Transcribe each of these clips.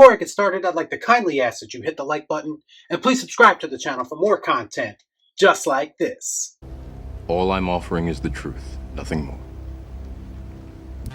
Before I get started, I'd like to kindly ask that you hit the like button and please subscribe to the channel for more content just like this. All I'm offering is the truth, nothing more.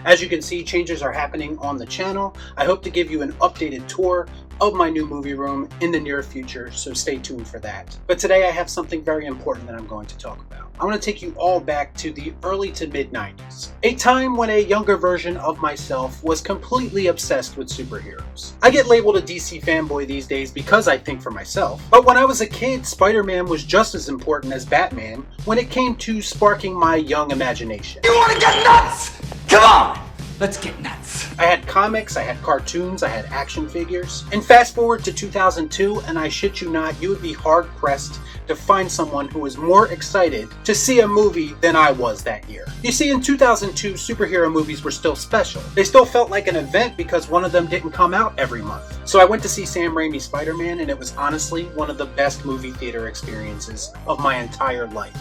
As you can see, changes are happening on the channel. I hope to give you an updated tour of my new movie room in the near future, so stay tuned for that. But today I have something very important that I'm going to talk about. I want to take you all back to the early to mid 90s, a time when a younger version of myself was completely obsessed with superheroes. I get labeled a DC fanboy these days because I think for myself, but when I was a kid, Spider-Man was just as important as Batman when it came to sparking my young imagination. You want to get nuts? Come on! Let's get nuts. I had comics, I had cartoons, I had action figures. And fast forward to 2002, and I shit you not, you would be hard pressed to find someone who was more excited to see a movie than I was that year. You see, in 2002, superhero movies were still special. They still felt like an event because one of them didn't come out every month. So I went to see Sam Raimi's Spider-Man, and it was honestly one of the best movie theater experiences of my entire life.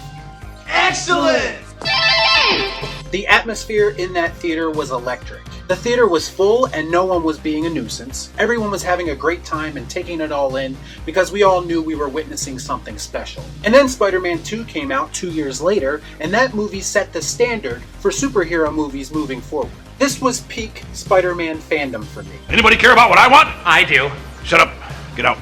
Excellent! The atmosphere in that theater was electric. The theater was full and no one was being a nuisance. Everyone was having a great time and taking it all in because we all knew we were witnessing something special. And then Spider-Man 2 came out 2 years later, and that movie set the standard for superhero movies moving forward. This was peak Spider-Man fandom for me. Anybody care about what I want? I do. Shut up. Get out.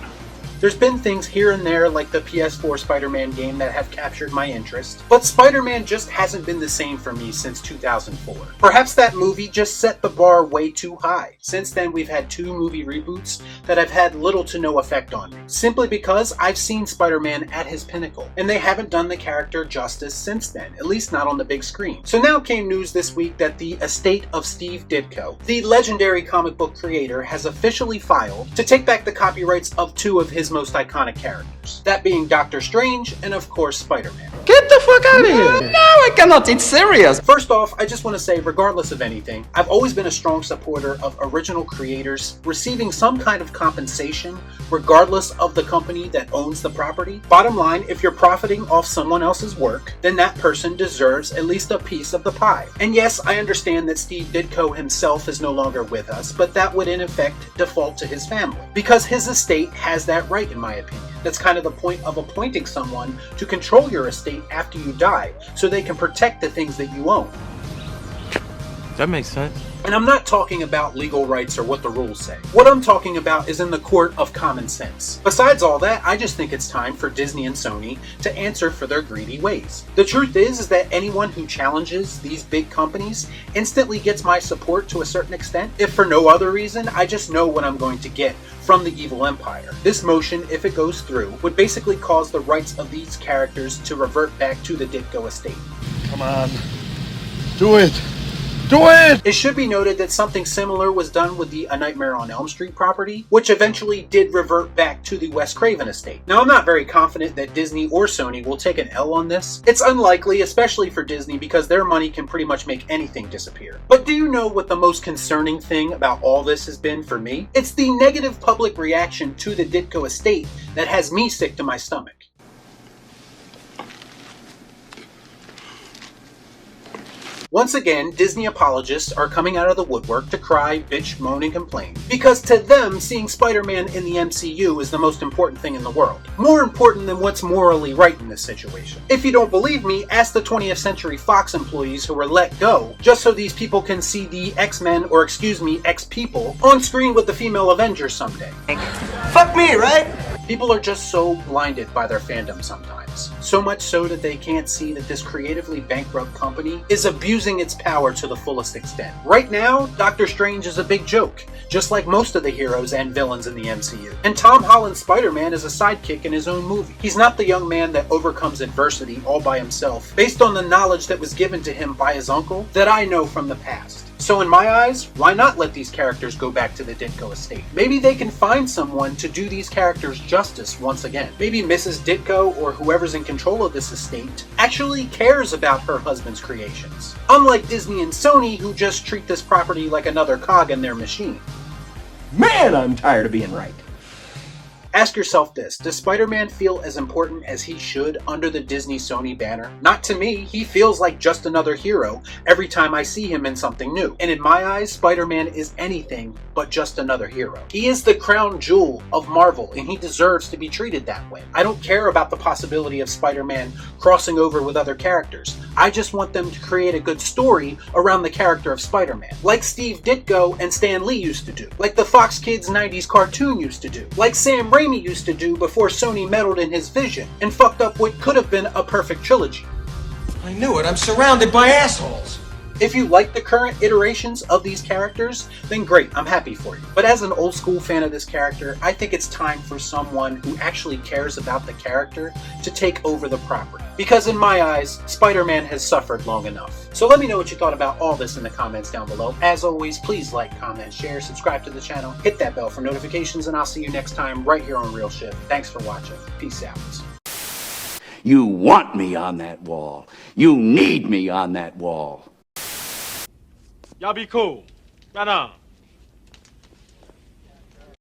There's been things here and there like the PS4 Spider-Man game that have captured my interest, but Spider-Man just hasn't been the same for me since 2004. Perhaps that movie just set the bar way too high. Since then, we've had 2 movie reboots that have had little to no effect on me, simply because I've seen Spider-Man at his pinnacle, and they haven't done the character justice since then, at least not on the big screen. So now came news this week that the estate of Steve Ditko, the legendary comic book creator, has officially filed to take back the copyrights of 2 of his most iconic characters, that being Doctor Strange and of course Spider-Man. Get the fuck out of here! No, I cannot. It's serious. First off, I just want to say, regardless of anything, I've always been a strong supporter of original creators receiving some kind of compensation, regardless of the company that owns the property. Bottom line, if you're profiting off someone else's work, then that person deserves at least a piece of the pie. And yes, I understand that Steve Ditko himself is no longer with us, but that would in effect default to his family, because his estate has that right, in my opinion. That's kind of the point of appointing someone to control your estate after you die, so they can protect the things that you own. That makes sense. And I'm not talking about legal rights or what the rules say. What I'm talking about is in the court of common sense. Besides all that, I just think it's time for Disney and Sony to answer for their greedy ways. The truth is that anyone who challenges these big companies instantly gets my support to a certain extent. If for no other reason, I just know what I'm going to get from the evil empire. This motion, if it goes through, would basically cause the rights of these characters to revert back to the Ditko estate. Come on. Do it. Do it! It should be noted that something similar was done with the A Nightmare on Elm Street property, which eventually did revert back to the Wes Craven estate. Now, I'm not very confident that Disney or Sony will take an L on this. It's unlikely, especially for Disney, because their money can pretty much make anything disappear. But do you know what the most concerning thing about all this has been for me? It's the negative public reaction to the Ditko estate that has me sick to my stomach. Once again, Disney apologists are coming out of the woodwork to cry, bitch, moan, and complain. Because to them, seeing Spider-Man in the MCU is the most important thing in the world. More important than what's morally right in this situation. If you don't believe me, ask the 20th Century Fox employees who were let go, just so these people can see the X-Men, or excuse me, X-People, on screen with the female Avengers someday. Fuck me, right? People are just so blinded by their fandom sometimes. So much so that they can't see that this creatively bankrupt company is abusing its power to the fullest extent. Right now, Doctor Strange is a big joke, just like most of the heroes and villains in the MCU. And Tom Holland's Spider-Man is a sidekick in his own movie. He's not the young man that overcomes adversity all by himself, based on the knowledge that was given to him by his uncle that I know from the past. So in my eyes, why not let these characters go back to the Ditko estate? Maybe they can find someone to do these characters justice once again. Maybe Mrs. Ditko, or whoever's in control of this estate, actually cares about her husband's creations. Unlike Disney and Sony, who just treat this property like another cog in their machine. Man, I'm tired of being right. Ask yourself this, does Spider-Man feel as important as he should under the Disney-Sony banner? Not to me, he feels like just another hero every time I see him in something new. And in my eyes, Spider-Man is anything but just another hero. He is the crown jewel of Marvel, and he deserves to be treated that way. I don't care about the possibility of Spider-Man crossing over with other characters. I just want them to create a good story around the character of Spider-Man, like Steve Ditko and Stan Lee used to do, like the Fox Kids 90s cartoon used to do, like Sam Raimi used to do before Sony meddled in his vision and fucked up what could have been a perfect trilogy. I knew it. I'm surrounded by assholes. If you like the current iterations of these characters, then great, I'm happy for you. But as an old school fan of this character, I think it's time for someone who actually cares about the character to take over the property. Because in my eyes, Spider-Man has suffered long enough. So let me know what you thought about all this in the comments down below. As always, please like, comment, share, subscribe to the channel, hit that bell for notifications, and I'll see you next time right here on Real Shit. Thanks for watching. Peace out. You want me on that wall. You need me on that wall. Y'all be cool. Right on.